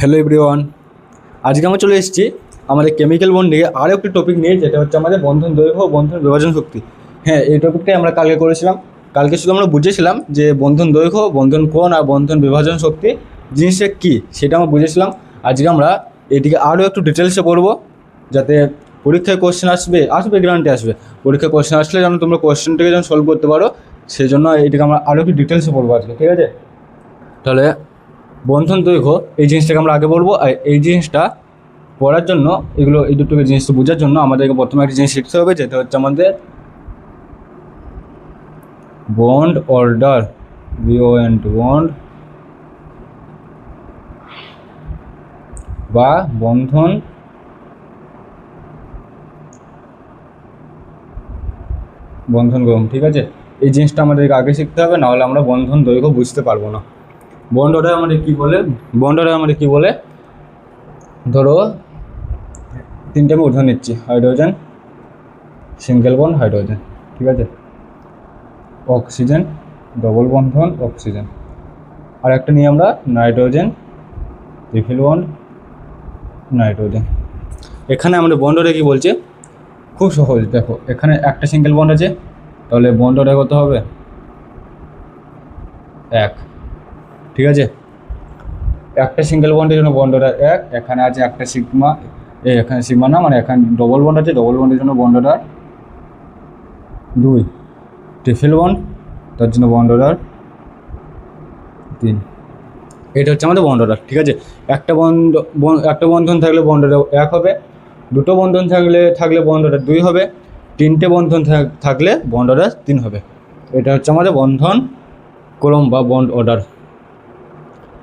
Hello everyone, আজকে আমরা চলে এসেছি আমাদের কেমিক্যাল বন্ডিংয়ে আরও একটি টপিক নিয়ে, যেটা হচ্ছে আমাদের বন্ধন দৈর্ঘ্য ও বন্ধন বিভাজন শক্তি। হ্যাঁ, এই টপিকটাই আমরা কালকে করেছিলাম। কালকে শুধু আমরা বুঝেছিলাম যে বন্ধন দৈর্ঘ্য, বন্ধন কোণ আর বন্ধন বিভাজন শক্তি জিনিসটা কী, সেটা আমরা বুঝেছিলাম। আজকে আমরা এটিকে আরও একটু ডিটেলসে পড়বো, যাতে পরীক্ষায় কোশ্চেন আসবে গ্যারান্টি আসবে। পরীক্ষায় কোশ্চেন আসলে যেন তোমরা কোশ্চেনটাকে যেন সলভ করতে পারো, সেই জন্য এটিকে আমরা আরও একটু ডিটেলসে পড়বো আজকে, ঠিক আছে? তাহলে বন্ধন দৈর্ঘ্য এই জিনিসটাকে আমরা আগে বলবো, আর এই জিনিসটা পড়ার জন্য এই দুটো জিনিসটা বোঝার জন্য আমাদেরকে প্রথমে একটা জিনিস শিখতে হবে, যেটা হচ্ছে আমাদের বন্ড অর্ডার, বন্ড বা বন্ধন ক্রম, ঠিক আছে? এই জিনিসটা আমাদেরকে আগে শিখতে হবে, নাহলে আমরা বন্ধন দৈর্ঘ্য বুঝতে পারবো না। বন্ড অর্ডার আমাদের কি বলে, ধরো তিনটে আমি উদাহরণ নিচ্ছি। হাইড্রোজেন, সিঙ্গেল বন্ড হাইড্রোজেন, ঠিক আছে? অক্সিজেন, ডবল বন্ধন অক্সিজেন। আর একটা নিয়ে আমরা নাইট্রোজেন, ট্রিপল বন্ড নাইট্রোজেন। এখানে আমাদের বন্ড অর্ডার কী বলছে, খুব সহজ। দেখো, এখানে একটা সিঙ্গেল বন্ড আছে, তাহলে বন্ড অর্ডার কত হবে? 1, ঠিক আছে? একটা সিঙ্গেল বন্ডের জন্য বন্ড অর্ডার 1। এখানে আছে একটা সিগমা, এখানে সিগমা না, মানে এখানে ডবল বন্ড আছে, ডবল বন্ডের জন্য বন্ড অর্ডার 2। ট্রিপল বন্ড, তার জন্য বন্ড অর্ডার 3। এটা হচ্ছে আমাদের বন্ড অর্ডার, ঠিক আছে? একটা বন্ধন থাকলে বন্ড অর্ডার 1 হবে, দুটো বন্ধন থাকলে বন্ড অর্ডার 2 হবে, তিনটে বন্ধন থাকলে বন্ড অর্ডার 3 হবে। এটা হচ্ছে আমাদের বন্ধন ক্রম বা বন্ড অর্ডার,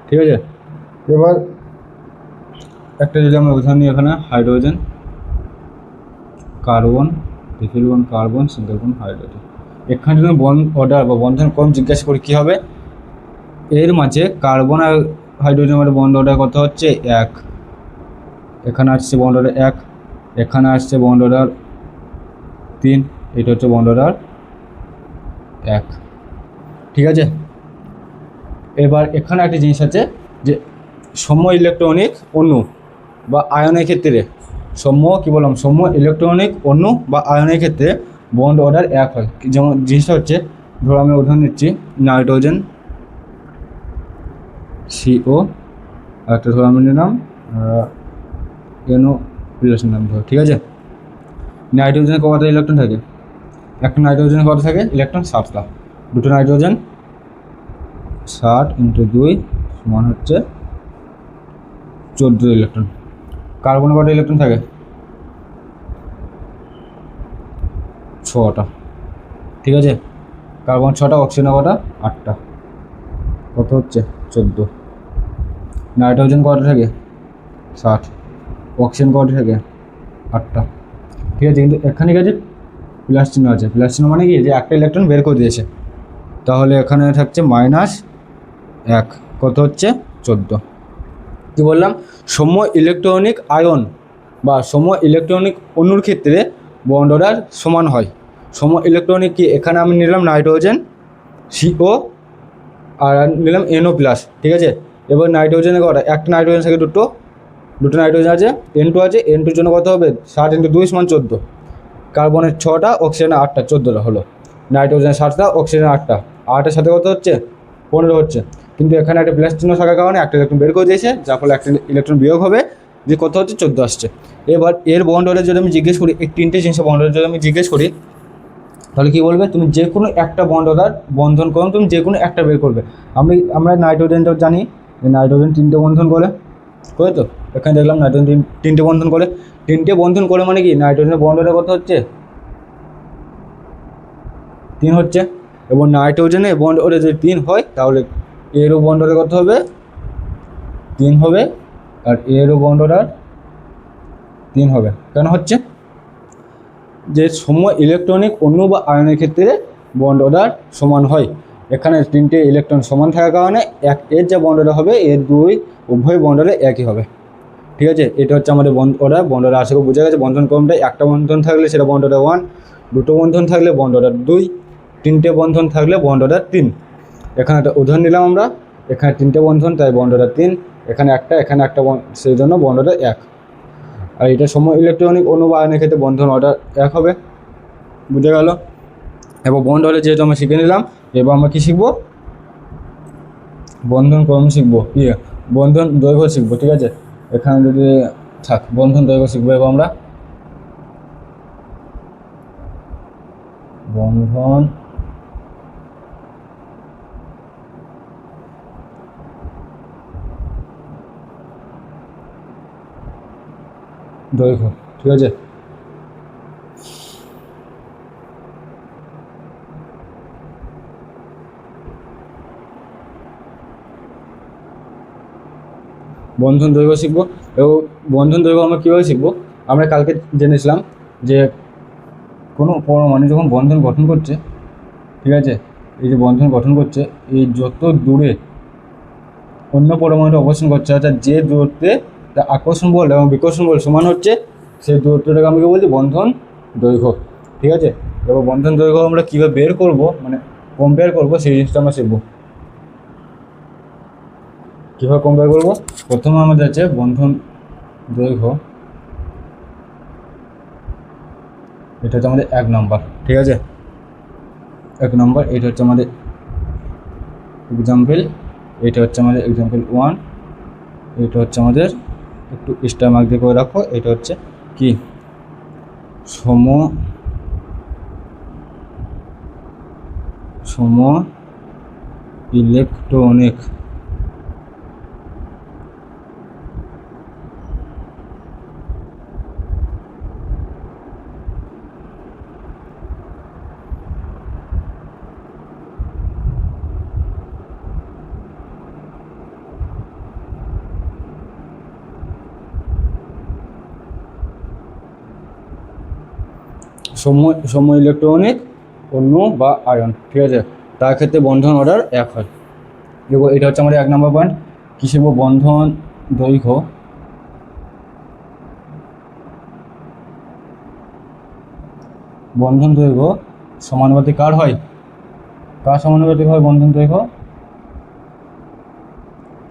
ঠিক আছে? এবার একটা যদি আমরা উদাহরণ নিই, এখানে hydrogen, carbon, triple bond carbon, single bond hydrogen. এখানে যদি বন্ড অর্ডার বা বন্ধন ক্রম জিজ্ঞাসা করি, কী হবে? এর মাঝে কার্বন আর হাইড্রোজেনের বন্ড অর্ডার কত হচ্ছে? 1। এখানে আসছে বন্ড অর্ডার 1, এখানে আসছে বন্ড অর্ডার 3, এটা হচ্ছে বন্ড অর্ডার 1, ঠিক আছে? এবার এখানে একটা জিনিস আছে যে সম ইলেকট্রনিক অণু বা আয়নের ক্ষেত্রে সম ইলেকট্রনিক অণু বা আয়নের ক্ষেত্রে বন্ড অর্ডার 1 হয়। যেমন জিনিসটা হচ্ছে, ধরো আমি উদাহরণ নিচ্ছি, নাইট্রোজেন CO, আর একটা ধরো আমি নিলাম NO প্লাস নাম, ধরো, ঠিক আছে? নাইট্রোজেনের কত ইলেকট্রন থাকে? একটা নাইট্রোজেনের কত থাকে ইলেকট্রন? 7টা। দুটো নাইট্রোজেন 7 × 2 সমান হচ্ছে 14 ইলেকট্রন। কার্বনের কত ইলেকট্রন থাকে? 6টা, ঠিক আছে? কার্বন 6টা, অক্সিজেনের কটা? 8টা, কত হচ্ছে? 14। নাইট্রোজেন কত থাকে? 7, অক্সিজেন কত থাকে? 8টা, ঠিক আছে? কিন্তু এখানে কি আছে? প্লাস চিহ্ন আছে। প্লাস চিহ্ন মানে কি, যে একটা ইলেকট্রন বের করে দিয়েছে, তাহলে এখানে থাকছে -1, কত হচ্ছে? 14। কী বললাম? সম ইলেকট্রনিক আয়ন বা সম ইলেকট্রনিক অণুর ক্ষেত্রে বন্ড অর্ডার সমান হয়। সম ইলেকট্রনিক কি, এখানে আমি নিলাম নাইট্রোজেন CO আর নিলাম NO+, ঠিক আছে? এবার নাইট্রোজেনের কটা? একটা নাইট্রোজেন থেকে দুটো নাইট্রোজেন আছে, N2 আছে। N2-র জন্য কত হবে? 7 × 2 = 14। কার্বনের 6টা, অক্সিজেনের 8টা, 14টা হলো। নাইট্রোজেনের 7টা, অক্সিজেনের 8টা, 8-এর সাথে কত হচ্ছে? 15 হচ্ছে। কিন্তু এখানে একটা প্লাস চিহ্ন থাকার কারণে একটা ইলেকট্রন বের করে দিয়েছে, যার ফলে একটা ইলেকট্রন বিয়োগ হবে, যে কত হচ্ছে? 14 আসছে। এবার এর বন্ড অর্ডার যদি আমি জিজ্ঞেস করি, এই তিনটে জিনিসের বন্ড অর্ডার যদি আমি জিজ্ঞেস করি, তাহলে কী বলবে? তুমি যে কোনো একটা বন্ড অর্ডার বন্ধন করুন, তুমি যে কোনো একটা বের করবে। আমরা নাইট্রোজেনটা জানি যে নাইট্রোজেন 3টে বন্ধন করে তো? এখানে দেখলাম নাইট্রোজেন 3টে বন্ধন করে। 3টে বন্ধন করে মানে কি, নাইট্রোজেনের বন্ড অর্ডার কত হচ্ছে? 3 হচ্ছে। এবং নাইট্রোজেনে বন্ড অর্ডার যদি 3 হয়, তাহলে এরও বন্ড অর্ডার কত হবে? 3 হবে। আর এরও বন্ড অর্ডার 3 হবে। কেন হচ্ছে? যে সম ইলেকট্রনিক অণু বা আয়নের ক্ষেত্রে বন্ড অর্ডার সমান হয়। এখানে 3টে ইলেকট্রন সমান থাকার কারণে এর যে বন্ড অর্ডার হবে, এর উভয় বন্ড অর্ডার একই হবে, ঠিক আছে? এটা হচ্ছে আমাদের বন্ড অর্ডার। আশা করি বোঝা গেছে। বন্ধন ক্রমটা, একটা বন্ধন থাকলে সেটা বন্ড অর্ডার 1, দুটো বন্ধন থাকলে বন্ড অর্ডার 2, তিনটে বন্ধন থাকলে বন্ড অর্ডার 3। এখানে একটা উদাহরণ নিলাম আমরা, এখানে 3টে বন্ধন, তাই বন্ড অর্ডার 3। এখানে একটা সেই জন্য বন্ড অর্ডার 1। আর এটা সময় ইলেকট্রনিক অণু বা আয়নের ক্ষেত্রে বন্ধন অর্ডার 1 হবে। বুঝে গেল? এবার বন্ড অর্ডার যেহেতু আমরা শিখে নিলাম, এবার আমরা কী শিখবো? বন্ধন ক্রম শিখবো, বন্ধন দৈর্ঘ্য শিখবো। ঠিক আছে, এখানে যদি থাক বন্ধন দৈর্ঘ্য শিখবো। এবার আমরা বন্ধন দৈর্ঘ্য। ঠিক আছে, বন্ধন দৈর্ঘ্য শিখবো। এবং বন্ধন দৈর্ঘ্য আমরা কীভাবে শিখবো? আমরা কালকে জেনেছিলাম যে কোনো পরমাণু যখন বন্ধন গঠন করছে, ঠিক আছে, এই যে বন্ধন গঠন করছে, এই যত দূরে অন্য পরমাণুটা অবস্থান করছে, অর্থাৎ যে দূরত্বে তার আকর্ষণ বল এবং বিকর্ষণ বল সমান হচ্ছে, সেই দূরত্বটাকে আমি বলছি বন্ধন দৈর্ঘ্য। ঠিক আছে, এবার বন্ধন দৈর্ঘ্য আমরা কীভাবে বের করবো, মানে কম্পেয়ার করবো, সেই জিনিসটা আমরা শিখবো। কীভাবে কম্পেয়ার করবো? প্রথমে আমাদের আছে বন্ধন দৈর্ঘ্য, এটা হচ্ছে আমাদের 1 নম্বর। ঠিক আছে, 1 নম্বর। এটা হচ্ছে আমাদের এক্সাম্পল, এটা হচ্ছে আমাদের এক্সাম্পল 1, এটা হচ্ছে আমাদের একটু স্টার মার্ক দিয়ে করে রাখো, এটা হচ্ছে কি সম ইলেকট্রনিক সম ইলেকট্রনিক অণু বা আয়ন। ঠিক আছে, তার ক্ষেত্রে বন্ধন অর্ডার 1 হয়। এবং এটা হচ্ছে আমাদের 1 নম্বর পয়েন্ট। কী শিখবো? বন্ধন দৈর্ঘ্য সমানুপাতিক কার হয়? কার সমানুপাতিক হয় বন্ধন দৈর্ঘ্য?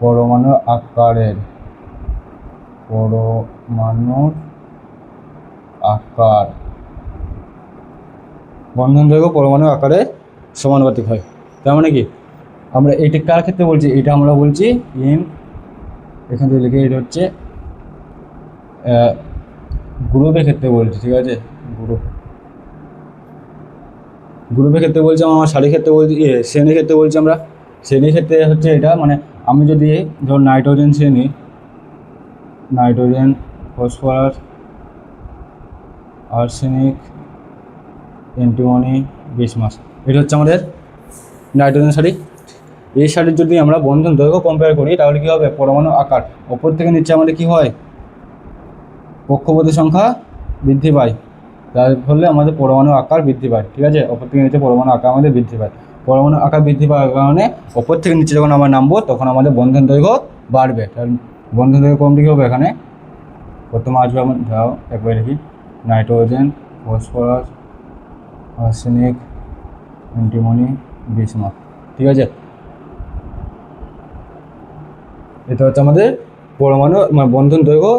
পরমাণুর আকারের। পরমাণুর আকার, বন্ধন দৈর্ঘ্য পরমাণুর আকারে সমানুপাতিক হয়। তার মানে কি, আমরা এইটা কার ক্ষেত্রে বলছি? এটা আমরা বলছি এখান থেকে লিখে, এটা হচ্ছে গ্রুপের ক্ষেত্রে বলছি। ঠিক আছে, গ্রুপের ক্ষেত্রে বলছি, আমার সারির ক্ষেত্রে বলছি, শ্রেণীর ক্ষেত্রে বলছি। আমরা শ্রেণীর ক্ষেত্রে হচ্ছে এটা, মানে আমি যদি ধর নাইট্রোজেন শ্রেণী, নাইট্রোজেন, ফসফরাস, আর্সেনিক, অ্যান্টিমনি, বিসমাস, এটা হচ্ছে আমাদের নাইট্রোজেন সারি। এই সারির যদি আমরা বন্ধন দৈর্ঘ্য কম্পেয়ার করি, তাহলে কী হবে? পরমাণু আকার ওপর থেকে নিচে আমাদের কী হয়? কক্ষপথের সংখ্যা বৃদ্ধি পায়, তার ফলে আমাদের পরমাণু আকার বৃদ্ধি পায়। ঠিক আছে, ওপর থেকে নিচে পরমাণু আকার আমাদের বৃদ্ধি পায়। পরমাণু আকার বৃদ্ধি পাওয়ার কারণে ওপর থেকে নিচে যখন আমরা নামবো, তখন আমাদের বন্ধন দৈর্ঘ্য বাড়বে। কারণ বন্ধন দৈর্ঘ্য কমতে কী হবে? এখানে প্রথমে আসবে আমার, ধরো একবার দেখি, নাইট্রোজেন, ফসফরাস, আর্সেনিক, অ্যান্টিমনি, বিসমাস। ঠিক আছে, এটা হচ্ছে আমাদের পরমাণু, মানে বন্ধন দৈর্ঘ্য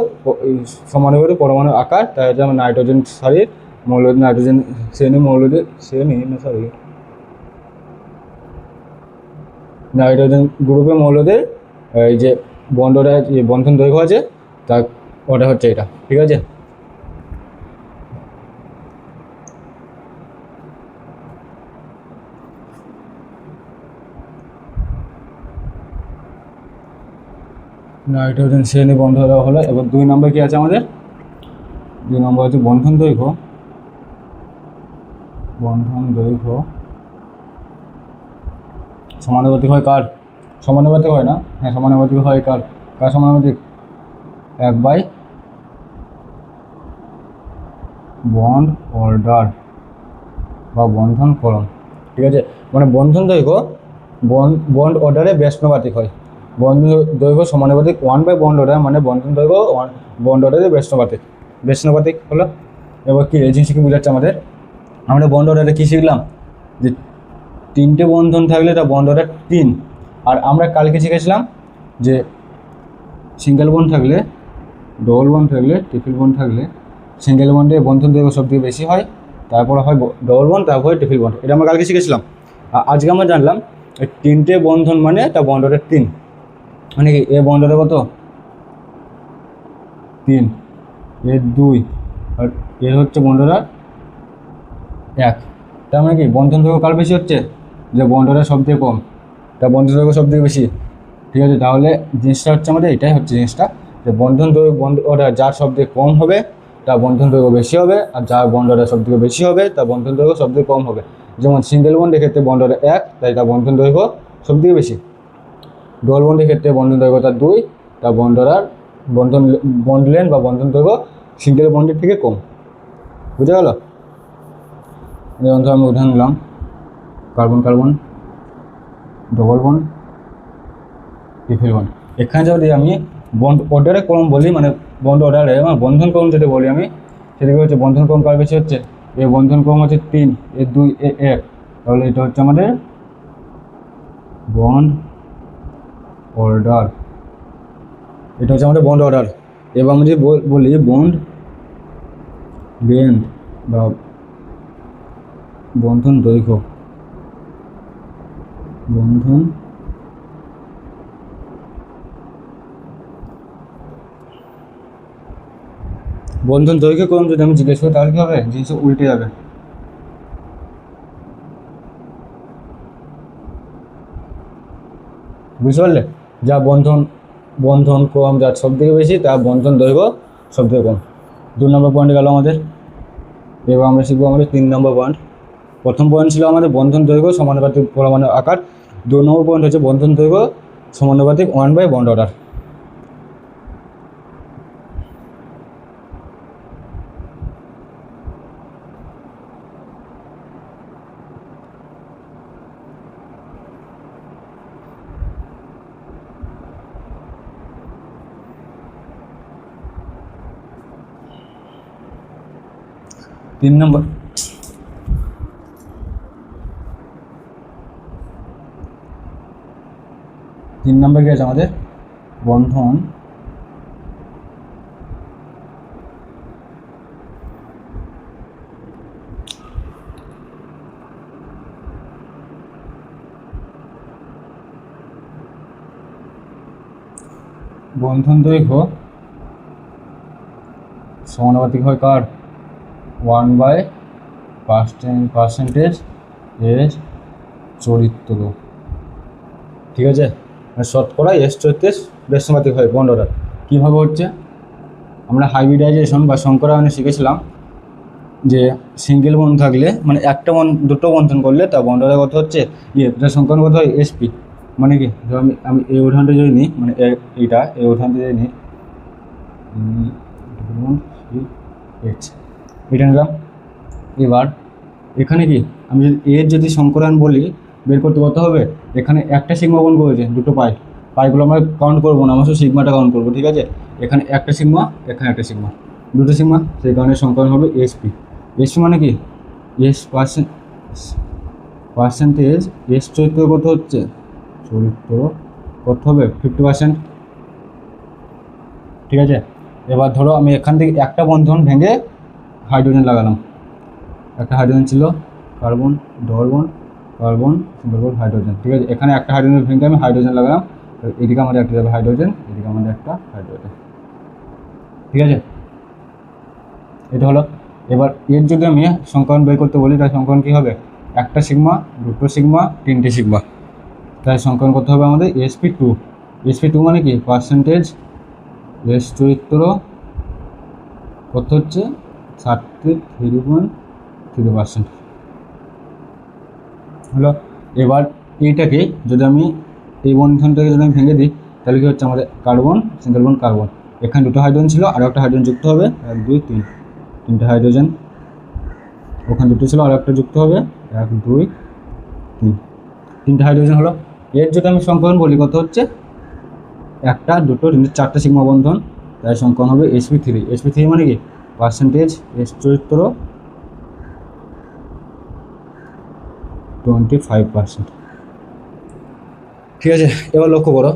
সমানুপাতিক পরমাণু আকার। তাই হচ্ছে আমার নাইট্রোজেন সারির নাইট্রোজেন নাইট্রোজেন গ্রুপের মৌলদের এই যে বন্ধন দৈর্ঘ্য আছে, তার ওটা হচ্ছে এটা। ঠিক আছে, নাইট্রোজেন শ্রেণী বন্ধ দেওয়া হলো। এবার 2 নম্বর কী আছে আমাদের? 2 নম্বর হচ্ছে বন্ধন দৈর্ঘ্য সমানুপাতিক হয় কার? সমানুপাতিক হয় না, হ্যাঁ সমানুপাতিক হয় কার? কার সমানুপাতিক? 1/, বন্ড অর্ডার বা বন্ধন ক্রম। ঠিক আছে, মানে বন্ধন দৈর্ঘ্য বন্ড অর্ডারে ব্যস্তানুপাতিক হয়। বন্ধন দৈর্ঘ্য সমানুপাতিক 1/, বন্ড অর্ডার, মানে বন্ধন দৈর্ঘ্য বন্ড অর্ডারে ব্যস্তানুপাতিক হলো। এবার কি এই জিনিসটা কি বোঝাচ্ছে আমাদের? আমরা বন্ড অর্ডারে কী শিখলাম? যে 3টে বন্ধন থাকলে তা বন্ড অর্ডার 3। আর আমরা কালকে শিখেছিলাম যে সিঙ্গেল বন্ড থাকলে, ডবল বন্ড থাকলে, ট্রিপল বন্ড থাকলে সিঙ্গেল বন্ডে বন্ধন দৈর্ঘ্য সবথেকে বেশি হয়, তারপরে হয় ডবল বন্ড, তারপরে ট্রিপল বন্ড। এটা আমরা কালকে শিখেছিলাম। আর আজকে আমরা জানলাম এই তিনটে বন্ধন মানে তা বন্ড অর্ডার 3, মানে কি এ বন্ড অর্ডার কত 3, এর 2 আর এর হচ্ছে বন্ড অর্ডার 1। তার মানে কি বন্ধন দৈর্ঘ্য কার বেশি হচ্ছে, যে বন্ড অর্ডার সবথেকে কম, তা বন্ধন দৈর্ঘ্য সবথেকে বেশি। ঠিক আছে, তাহলে জিনিসটা হচ্ছে আমাদের এটাই হচ্ছে জিনিসটা, যে বন্ধন দৈর্ঘ্য বন্ড অর্ডার যার সবথেকে কম হবে তার বন্ধন দৈর্ঘ্য বেশি হবে, আর যার বন্ড অর্ডার সবথেকে বেশি হবে তার বন্ধন দৈর্ঘ্য সবথেকে কম হবে। যেমন সিঙ্গেল বন্ডের ক্ষেত্রে বন্ড অর্ডার 1, তাই তার বন্ধন দৈর্ঘ্য সবথেকে বেশি। ডবল বন্ডের ক্ষেত্রে বন্ধন দৈর্ঘ্য তার 2, তার বন্ড অর্ডার বন্ড লেন্থ বা বন্ধন দৈর্ঘ্য সিঙ্গেল বন্ডের থেকে কম। বুঝা গেল? যেমন ধর আমি উদাহরণ নিলাম, carbon carbon, double bond, triple bond. এখানে যদি আমি বন্ড অর্ডারে ক্রম বলি, মানে বন্ড অর্ডারে বন্ধন ক্রম যদি বলি আমি, সেটাকে হচ্ছে বন্ধন ক্রম কার বেশি হচ্ছে, এ বন্ধন ক্রম হচ্ছে 3, এ 2, এ 1, তাহলে এটা হচ্ছে আমাদের বন্ড অর্ডার। এটা হচ্ছে আমাদের বন্ড অর্ডার। এবার আমি যদি বলি বন্ড লেন্থ বা বন্ধন দৈর্ঘ্য, বন্ধন বন্ধন দৈর্ঘ্য ক্রম যদি আমি জিজ্ঞেস করি তাহলে কী হবে, জিনিস উল্টে যাবে। বুঝতে পারলে? যা বন্ধন ক্রম যার সব থেকে বেশি তার বন্ধন দৈর্ঘ্য সব থেকে কম। 2 নম্বর পয়েন্ট গেল আমাদের। এবার আমরা শিখবো আমাদের 3 নম্বর পয়েন্ট। প্রথম পয়েন্ট ছিল আমাদের বন্ধন দৈর্ঘ্য সমানুপাতিক পরমাণুর আকার। 2 নম্বর পয়েন্ট হচ্ছে বন্ধন দৈর্ঘ্য সমানুপাতিক 1/বন্ড অর্ডার। তিন নম্বর কি আছে আমাদের, বন্ধন দৈর্ঘ্য সমানুপাতিক হয় কার, 1/% এর চরিত্র। ঠিক আছে, শতকরা এস চরিত্রের বেশমাতিক হয় বন্ড অর্ডার। কীভাবে হচ্ছে, আমরা হাইব্রিডাইজেশন বা সংকরায়নে শিখেছিলাম যে সিঙ্গেল বন্ড থাকলে, মানে দুটো বন্ধন করলে তা বন্ড অর্ডার কত হচ্ছে এটা সংকরণ কত হয়, এসপি। মানে কি ধর আমি এই উদাহরণটা যদি নিই, মানে এই উদাহরণটা যদি নিই, এটা নিলাম। এবার এখানে কি আমি যদি সংকরায়ন বলি বের করতে কত হবে, এখানে একটা সিগমা বন্ড করেছে, দুটো পাইগুলো আমরা কাউন্ট করবো না, আমরা শুধু সিগমাটা কাউন্ট করবো। ঠিক আছে, এখানে একটা সিগমা, এখানে একটা সিগমা, দুটো সিগমা, সেই কারণে সংকরণ হবে এসপি। এসপি মানে কি, পার্সেন্টেজ এস চরিত্র কত হচ্ছে, চরিত্র কত হবে 50%। ঠিক আছে, এবার ধরো আমি এখান থেকে একটা বন্ধন ভেঙে হাইড্রোজেন লাগালাম, একটা হাইড্রোজেন ছিল, carbon, double bond, carbon, single bond, hydrogen. ঠিক আছে, এখানে একটা হাইড্রোজেন ভেঙে আমি হাইড্রোজেন লাগালাম, এদিকে আমাদের একটা যাবে হাইড্রোজেন, এদিকে আমাদের একটা হাইড্রোজেন। ঠিক আছে, এটা হলো। এবার এর যদি আমি সংকরণ বের করতে বলি, তাই সংকরণ কী হবে, একটা সিগমা, দুটো সিগমা, তিনটে সিগমা, তাই সংকরণ করতে হবে আমাদের sp2। sp2 মানে কি, পার্সেন্টেজ এস চরিত্র কত হচ্ছে 33.3% হলো। এবার এইটাকে যদি আমি এই বন্ধনটাকে যদি আমি ভেঙে দিই, তাহলে কি হচ্ছে আমাদের কার্বন, সিঙ্গেল বন্ড, কার্বন, এখানে দুটো হাইড্রোজেন ছিল, আরও একটা হাইড্রোজেন যুক্ত হবে, 1 2 3, তিনটে হাইড্রোজেন, ওখানে দুটো ছিল, আরও একটা যুক্ত হবে, 1 2 3, তিনটে হাইড্রোজেন হলো। এর যদি আমি সংকরণ বলি কত হচ্ছে, একটা, দুটো, তিনটে, চারটে সিগমা বন্ধন, তাই সংকরণ হবে sp3। sp3 মানে কি, পার্সেন্টেজ এস চরিত্র 25%। ঠিক আছে, এবার লক্ষ্য করো,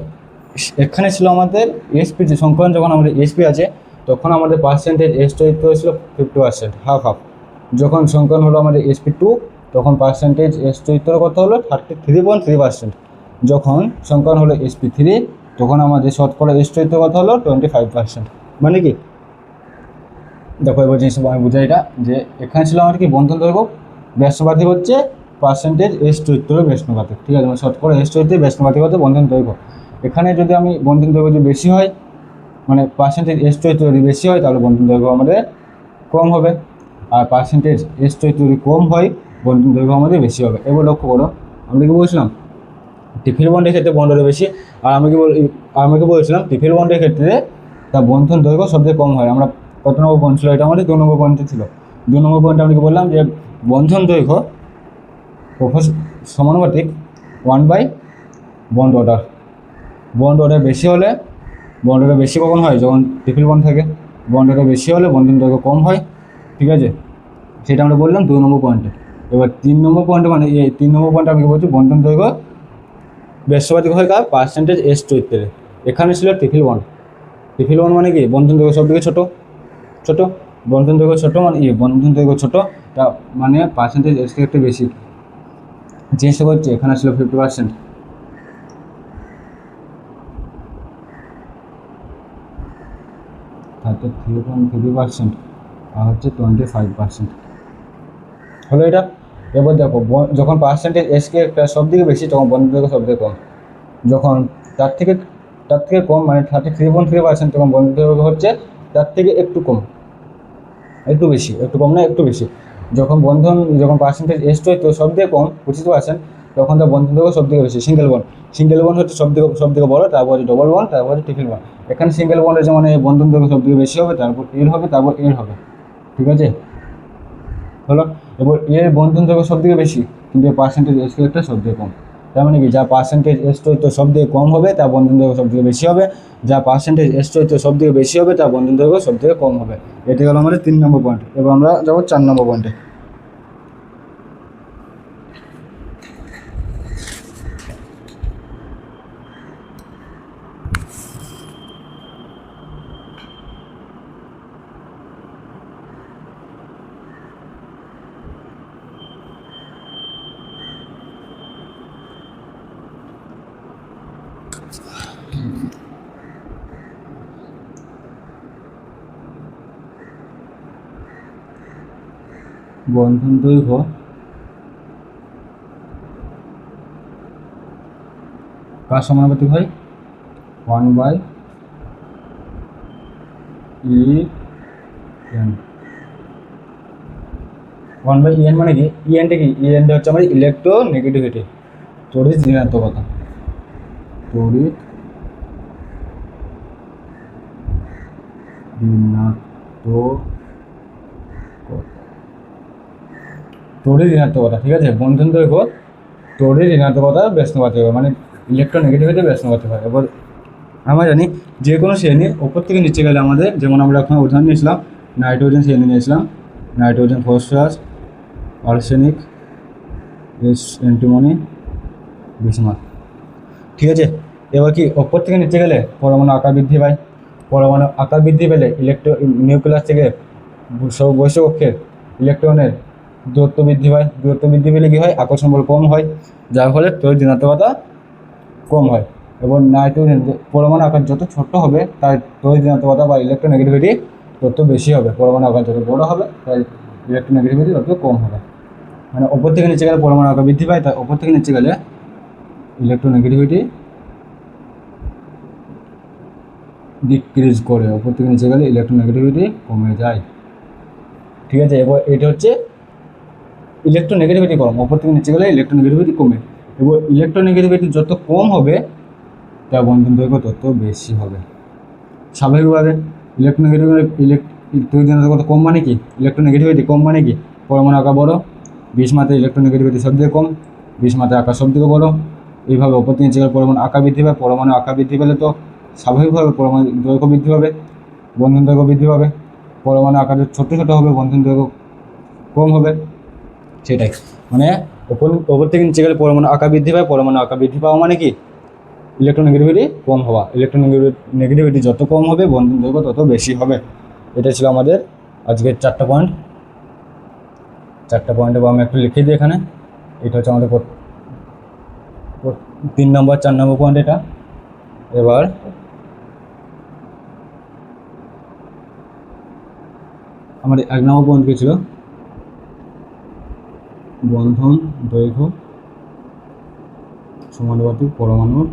এখানে ছিল আমাদের এসপি, যে সংকলন যখন আমাদের এসপি আছে তখন আমাদের পার্সেন্টেজ এস চরিত্র ছিল 50%, হাফ হাফ। যখন সংকলন হলো আমাদের SP2 তখন পার্সেন্টেজ এস চরিত্র কত হলো 33.3%। যখন সংকলন হলো SP3 তখন আমাদের শতকরা এস চরিত্র কত হলো 25%। মানে কি, দেখো এবার জিনিস আমি বুঝাই এটা, যে এখানে ছিল আমার কি বন্ধন দৈর্ঘ্য, ব্যস্তবাদী হচ্ছে পার্সেন্টেজ এস চরিত্র ব্যস্তবাদী, ঠিক আছে, মানে শতকরা এস চরিত্রে ব্যস্তবাদী হচ্ছে বন্ধন দৈর্ঘ্য। এখানে যদি আমি বন্ধন দৈর্ঘ্য যদি বেশি হয়, মানে পার্সেন্টেজ এস চরিত্র যদি বেশি হয় তাহলে বন্ধন দৈর্ঘ্য আমাদের কম হবে, আর পার্সেন্টেজ এস চরিত্র যদি কম হয় বন্ধন দৈর্ঘ্য আমাদের বেশি হবে। এবার লক্ষ্য করো, আমরা কি বলছিলাম টিফিল বন্ডের ক্ষেত্রে বন্ডটা বেশি, আর আমাকে বলেছিলাম টিফিল বন্ডের ক্ষেত্রে তার বন্ধন দৈর্ঘ্য সবচেয়ে কম হয়। আমরা কত নম্বর পয়েন্ট ছিল, এটা আমাদের 2 নম্বর পয়েন্টে ছিল। 2 নম্বর পয়েন্টে আমি বললাম যে বন্ধন দৈর্ঘ্য সমানুপাতিক 1/, বন্ড অর্ডার। বন্ড অর্ডার বেশি হলে, বন্ড অর্ডার বেশি কখন হয়, যখন ট্রিপল বন্ড থাকে। বন্ড অর্ডার বেশি হলে বন্ধন দৈর্ঘ্য কম হয়, ঠিক আছে, সেটা আমরা বললাম 2 নম্বর পয়েন্টে। এবার 3 নম্বর পয়েন্টে, মানে এই 3 নম্বর পয়েন্টে আমি বলছি বন্ধন দৈর্ঘ্য ব্যস্তবাদী হয় কার, পার্সেন্টেজ এস চরিত্রের। এখানে ছিল ট্রিপল বন্ড। ট্রিপল বন্ড মানে কি, বন্ধন দৈর্ঘ্য সব দিকে ছোট, বন্ধন দৈর্ঘ্য ছোট মানে বন্ধন দৈর্ঘ্য ছোট, তা মানে পার্সেন্টেজ এস থেকে একটু বেশি। জিনিসটা হচ্ছে এখানে ছিল 50%, তাতে 3.3% আর হচ্ছে 25% হলো এটা। এবার দেখো যখন পার্সেন্টেজ এসকে একটা সব দিকে বেশি তখন বন্ধন দৈর্ঘ্য সব দিকে কম, যখন তার থেকে কম মানে 33.3% তখন বন্ধন দৈর্ঘ্য হচ্ছে তার থেকে একটু কম, একটু বেশি, একটু কম না একটু বেশি। যখন পার্সেন্টেজ এস তো সব থেকে কম 25%, তখন তার বন্ধন দৈর্ঘ্য সব থেকে বেশি। সিঙ্গেল বন্ড হচ্ছে সব থেকে বড়, তারপর হচ্ছে ডবল বন্ড, তারপর হচ্ছে ট্রিপল বন্ড। এখানে সিঙ্গেল বন্ডের যেমন এই বন্ধন দৈর্ঘ্য সব থেকে বেশি হবে, তারপর এর হবে, তারপর এর হবে, ঠিক আছে হলো। এবার এর বন্ধন দৈর্ঘ্য সব থেকে বেশি কিন্তু এর পার্সেন্টেজ এস একটা সব থেকে কম। তার মানে কি, যা পার্সেন্টেজ এস চরিত্র সব থেকে কম হবে তার বন্ধন দৈর্ঘ্য সব থেকে বেশি হবে, যা পার্সেন্টেজ এস চরিত্র সব থেকে বেশি হবে তার বন্ধন দৈর্ঘ্য সব থেকে কম হবে। এটা গেল আমাদের 3 নম্বর পয়েন্ট। এবার আমরা যাবো 4 নম্বর পয়েন্টে। বন্ধন দৈর্ঘ্য কার সমানুপাতিক হয়, 1/E n। 1/En মানে কি, ইএনটা কি, ইএনটা হচ্ছে আমাদের ইলেকট্রোনেগেটিভিটি, তড়িৎ ঋণাত্মকতা। তড়িৎ ঋণাত্মকতা, ঠিক আছে। বন্ধন দৈর্ঘ্য তড়িৎ ঋণাত্মকতা ব্যস্তানুপাতিক হবে, মানে ইলেকট্রোনেগেটিভিটি ব্যস্তানুপাতিক হয়। এবার আমরা জানি যে কোনো শ্রেণী ওপর থেকে নিচে গেলে আমাদের, যেমন আমরা এখন উদাহরণ নিয়েছিলাম নাইট্রোজেন শ্রেণী নিয়েছিলাম, nitrogen, phosphorus, arsenic, antimony, bismuth, ঠিক আছে। এবার কি ওপর থেকে নিচে গেলে পরমাণু আকার বৃদ্ধি পায়, পরমাণু আকার বৃদ্ধি পেলে নিউক্লিয়াস থেকে বৈশ্বিক কক্ষের ইলেকট্রনের দূরত্ব বৃদ্ধি পায়, দূরত্ব বৃদ্ধি পেলে কী হয়, আকর্ষণ বল কম হয়, যার ফলে তড়িৎ ঋণাত্মকতা কম হয়। এবং নাইট্রোজেন পরমাণু আকার যত ছোট হবে তার তড়িৎ ঋণাত্মকতা বা ইলেকট্রোনেগেটিভিটি তত বেশি হবে, পরমাণু আকার যত বড় হবে তার ইলেকট্রোনেগেটিভিটি তত কম হবে। মানে ওপর থেকে নিচে গেলে পরমাণু আকার বৃদ্ধি পায়, তাই ওপর থেকে নিচে গেলে ইলেকট্রোনেগেটিভিটি ডিক্রিজ করে, ওপর থেকে নিচে গেলে ইলেকট্রোনেগেটিভিটি কমে যায়, ঠিক আছে। এবার এটা হচ্ছে ইলেকট্রোনেগেটিভিটি কম, ওপর থেকে নিচে গেলে ইলেকট্রোনেগেটিভিটি কমে। এবার ইলেকট্রোনেগেটিভিটি যত কম হবে তার বন্ধন দৈর্ঘ্য তত বেশি হবে। স্বাভাবিকভাবে তড়িৎ ঋণাত্মকতা কম মানে কি, ইলেকট্রোনেগেটিভিটি কম মানে কি, পরমাণু আকার বড়, বিসমাথের ইলেকট্রোনেগেটিভিটি সব থেকে কম, বিসমাথের আকার সব থেকে বড়। এইভাবে ওপর থেকে নিচে গেলে পরমাণু আকার বৃদ্ধি পায়, পরমাণু আকার বৃদ্ধি পেলে তো স্বাভাবিকভাবে পরমাণু দৈর্ঘ্য বৃদ্ধি পাবে, বন্ধন দৈর্ঘ্য বৃদ্ধি পাবে। পরমাণু আকার ছোট ছোট হবে, বন্ধন দৈর্ঘ্য কম হবে, সেটাই। মানে ওপর থেকে নিচে গেলে পরমাণু আকার বৃদ্ধি পায়, পরমাণু আকার বৃদ্ধি পাওয়া মানে কি, ইলেকট্রোনেগেটিভিটি কম হওয়া। ইলেকট্রোনেগেটিভিটি যত কম হবে বন্ধন দৈর্ঘ্য তত বেশি হবে। এটা ছিল আমাদের আজকের 4টা পয়েন্ট। 4টা পয়েন্টে আমি একটু লিখে দিই এখানে। এটা হচ্ছে আমাদের 3 নম্বর 4 নম্বর পয়েন্ট এটা। এবার আমাদের 1 নম্বর পয়েন্ট কী ছিল? বন্ধন দৈর্ঘ্য সমানুপাতিক পরমাণুর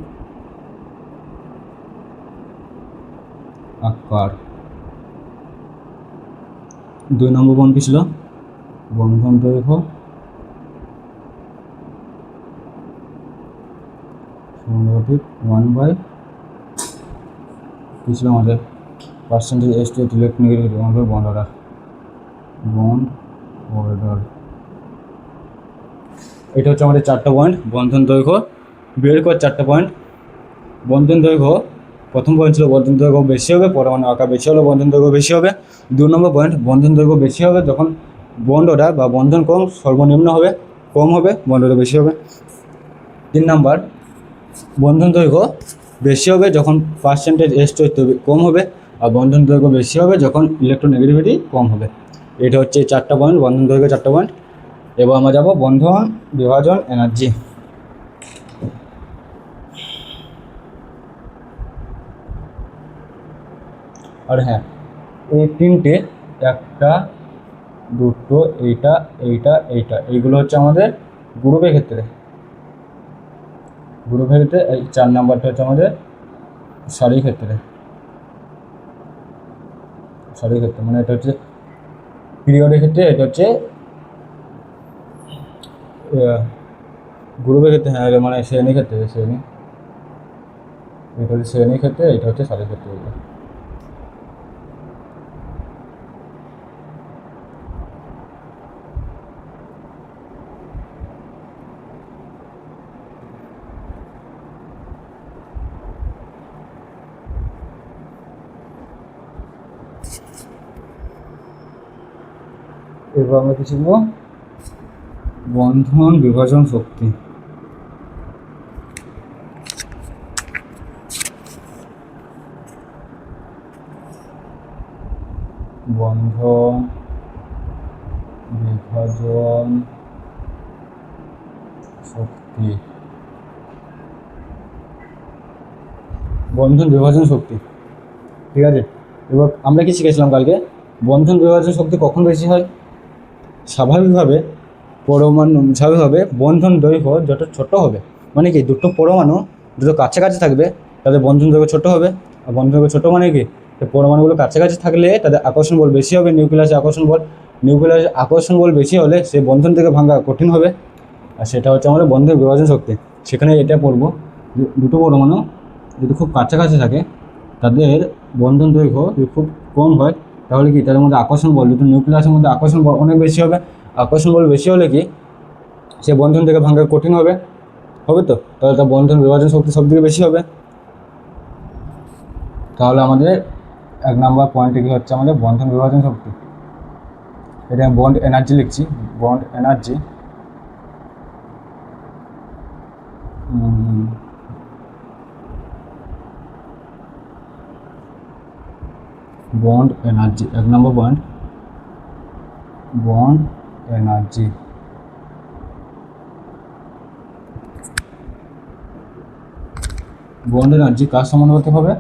আকার। 2 নম্বর পয়েন্ট কী ছিল? বন্ধন দৈর্ঘ্য সমানুপাতিক 1/, কী ছিল আমাদের? Percentage S to electronegativity 1/, bond order. এটা হচ্ছে আমাদের 4টা পয়েন্ট। বন্ধন দৈর্ঘ্য বের কর 4টা পয়েন্ট। বন্ধন দৈর্ঘ্য, প্রথম পয়েন্ট ছিল বন্ধন দৈর্ঘ্য বেশি হবে, পরমাণু আকার বেশি হলে বন্ধন দৈর্ঘ্য বেশি হবে। 2 নম্বর পয়েন্ট, বন্ধন দৈর্ঘ্য বেশি হবে যখন বন্ড অর্ডার বা বন্ধন কম সর্বনিম্ন হবে, কম হবে, বন্ড অর্ডার বেশি হবে। 3 নম্বর, বন্ধন দৈর্ঘ্য বেশি হবে যখন পার্সেন্টেজ S to কম হবে, আর বন্ধন দৈর্ঘ্য বেশি হবে যখন ইলেকট্রোনেগেটিভিটি কম হবে। এটা হচ্ছে 4টা পয়েন্ট, বন্ধন দৈর্ঘ্য 4টা পয়েন্ট। এবার আমরা যাব বন্ধন বিভাজন এনার্জি। আর হ্যাঁ, এই 3টে, 1টা 2টো, এইটা এইটা এইটা, এইগুলো হচ্ছে আমাদের গ্রুপের ক্ষেত্রে। গ্রুপের ক্ষেত্রে এই 4 নাম্বারটা হচ্ছে আমাদের সারির ক্ষেত্রে। সারির ক্ষেত্রে মানে এটা হচ্ছে পিরিয়ডের ক্ষেত্রে, এটা হচ্ছে গ্রুপের ক্ষেত্রে। হ্যাঁ, মানে শ্রেণীর ক্ষেত্রে, শ্রেণী। এটা হচ্ছে শ্রেণীর ক্ষেত্রে, এটা হচ্ছে সারির ক্ষেত্রে। এবার আমরা কি শিখব? বন্ধন বিভাজন শক্তি। বন্ধন বিভাজন শক্তি। বন্ধন বিভাজন শক্তি, ঠিক আছে। এবার আমরা কি শিখেছিলাম কালকে? বন্ধন বিভাজন শক্তি কখন বেশি হয়? স্বাভাবিকভাবে বন্ধন দৈর্ঘ্য যত ছোট হবে, মানে কি দুটো পরমাণু যত কাছাকাছি থাকবে তাদের বন্ধন দৈর্ঘ্য ছোট হবে। আর বন্ধন দৈর্ঘ্য ছোটো মানে কি, পরমাণুগুলো কাছাকাছি থাকলে তাদের আকর্ষণ বল বেশি হবে, নিউক্লিয়াসে আকর্ষণ বল বেশি হলে সেই বন্ধন থেকে ভাঙা কঠিন হবে। আর সেটা হচ্ছে আমাদের বন্ধন বিভাজন শক্তি। সেখানে এটা পড়বো, দুটো পরমাণু যদি খুব কাছাকাছি থাকে তাদের বন্ধন দৈর্ঘ্য যদি খুব কম হয় তাহলে কি তাদের মধ্যে আকর্ষণ বল, দুটো নিউক্লিয়াসের মধ্যে আকর্ষণ বল অনেক বেশি হবে। আকর্ষণ বল বেশি হলে কি সে বন্ধন থেকে ভাঙা কঠিন হবে, তো তাহলে তার বন্ধন বিভাজন শক্তি সব থেকে বেশি হবে। তাহলে আমাদের 1 নম্বর পয়েন্টে কি হচ্ছে আমাদের বন্ধন বিভাজন শক্তি। এটা আমি বন্ড এনার্জি লিখছি, বন্ড এনার্জি। বন্ড এনার্জি 1 নম্বর point, bond energy. Bond energy কার সমানুপাতিক হবে?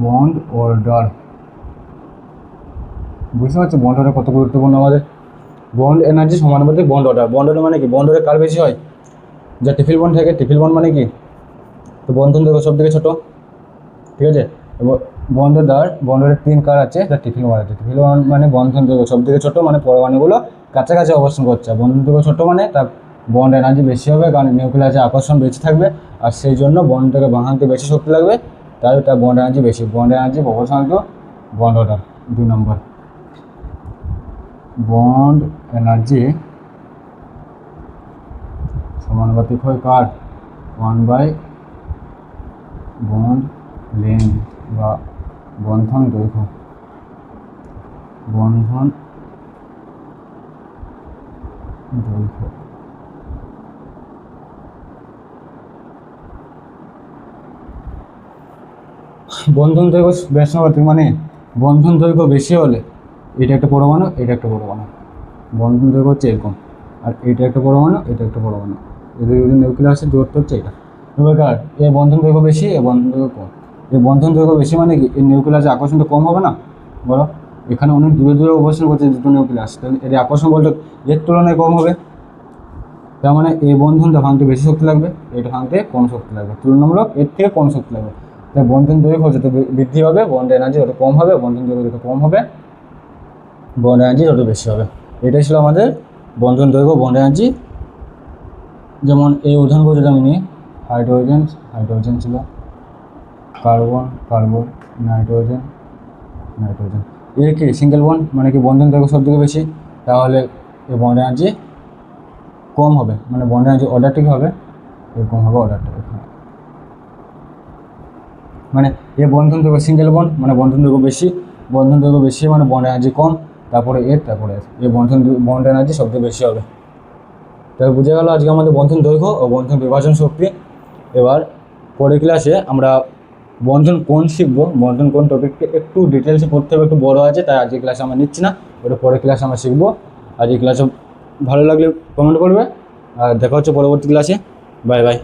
Bond order. বুঝতে পারছো বন্ড অর্ডার কত গুরুত্বপূর্ণ আমাদের? বন্ড এনার্জি সমানুপাতিক বন্ড অর্ডার। বন্ড অর্ডার মানে কি? বন্ড অর্ডার কার বেশি হয়? যা টিফিল বন্ড থাকে। টিফিল বন্ড মানে কি? তো বন্ধন দৈর্ঘ্য সব থেকে ছোটো, ঠিক আছে। বন্ডের 3 কার আছে, তার টিফিল বন্ড আছে। টিফিল বন্ড মানে বন্ধন দৈর্ঘ্য সব থেকে ছোটো, মানে পরমাণুগুলো কাছাকাছি অবস্থান করছে। বন্ধন দৈর্ঘ্য ছোটো মানে তার বন্ড এনার্জি বেশি হবে, কারণ নিউক্লিয়াসে আকর্ষণ বেশি থাকবে, আর সেই জন্য বন্ডটাকে ভাঙাতে বেশি শক্তি লাগবে, তাই তার বন্ড এনার্জি বেশি। Bond energy proportional to bond order. 2 number, bond energy সমানুপাতিক হয় কার? 1/, বন্ড লেন্থ বা বন্ধন দৈর্ঘ্য। বন্ধন দৈর্ঘ্য। বন্ধন দৈর্ঘ্য বেশ সমানুপাতিক মানে বন্ধন দৈর্ঘ্য বেশি হলে এটা একটা পরমাণু, এটা একটা পরমাণু। বন্ধন দৈর্ঘ্য হচ্ছে এরকম, আর এটা একটা পরমাণু, এটা একটা পরমাণু। এদের যদি নিউক্লিয়াসের দূরত্ব হচ্ছে এটা। এবার এর বন্ধন দৈর্ঘ্য বেশি, এর বন্ধন দৈর্ঘ্য কম। এই বন্ধন দৈর্ঘ্য বেশি মানে কি এর নিউক্লিয়াসের আকর্ষণটা কম হবে না? বলো, এখানে অনেক দূরে দূরে অবস্থান করছে দুটো নিউক্লিয়াস, তাহলে এর আকর্ষণ বলটা এর তুলনায় কম হবে। তার মানে এই বন্ধনটা ভাঙতে বেশি শক্তি লাগবে, এটা ভাঙতে কম শক্তি লাগবে, তুলনামূলক এর থেকে কম শক্তি লাগবে। তাই বন্ধন দৈর্ঘ্য যত বৃদ্ধি হবে বন্ড এনার্জি যত কম হবে, বন্ধন দৈর্ঘ্য যত কম হবে বন্ড এনার্জি তত বেশি হবে। এটাই ছিল আমাদের বন্ধন দৈর্ঘ্য, বন্ড এনার্জি। যেমন এই উদাহরণগুলো যদি আমি নিই, হাইড্রোজেন, হাইড্রোজেন ছিল, কার্বন, কার্বন, নাইট্রোজেন, নাইট্রোজেন। এর কি সিঙ্গেল বন্ড মানে কি বন্ধন দৈর্ঘ্য সব থেকে বেশি, তাহলে এই বন্ড এনার্জি কম হবে, মানে বন্ড এনার্জি অর্ডারটা কী হবে, এরকম হবে অর্ডারটা। মানে এর বন্ধন দৈর্ঘ্য সিঙ্গেল বন্ড মানে বন্ধন দৈর্ঘ্য বেশি, বন্ধন দৈর্ঘ্য বেশি মানে বন্ড এনার্জি কম, তারপরে এর, তারপরে এর, এই বন্ড এনার্জি সবথেকে বেশি হবে। তাহলে বুঝে গেল আজকে আমাদের বন্ধন দৈর্ঘ্য ও বন্ধন বিভাজন শক্তি। এবার পরের ক্লাসে আমরা বন্ধন কোণ শিখবো। বন্ধন কোণ টপিকটা একটু ডিটেলসে পড়তে হবে, একটু বড় আছে, তাই আজকের ক্লাসে আমরা নিচ্ছি না, ওটা পরের ক্লাসে আমরা শিখবো। আজকের ক্লাসে ভালো লাগলে কমেন্ট করবে, আর দেখা হচ্ছে পরবর্তী ক্লাসে। Bye bye.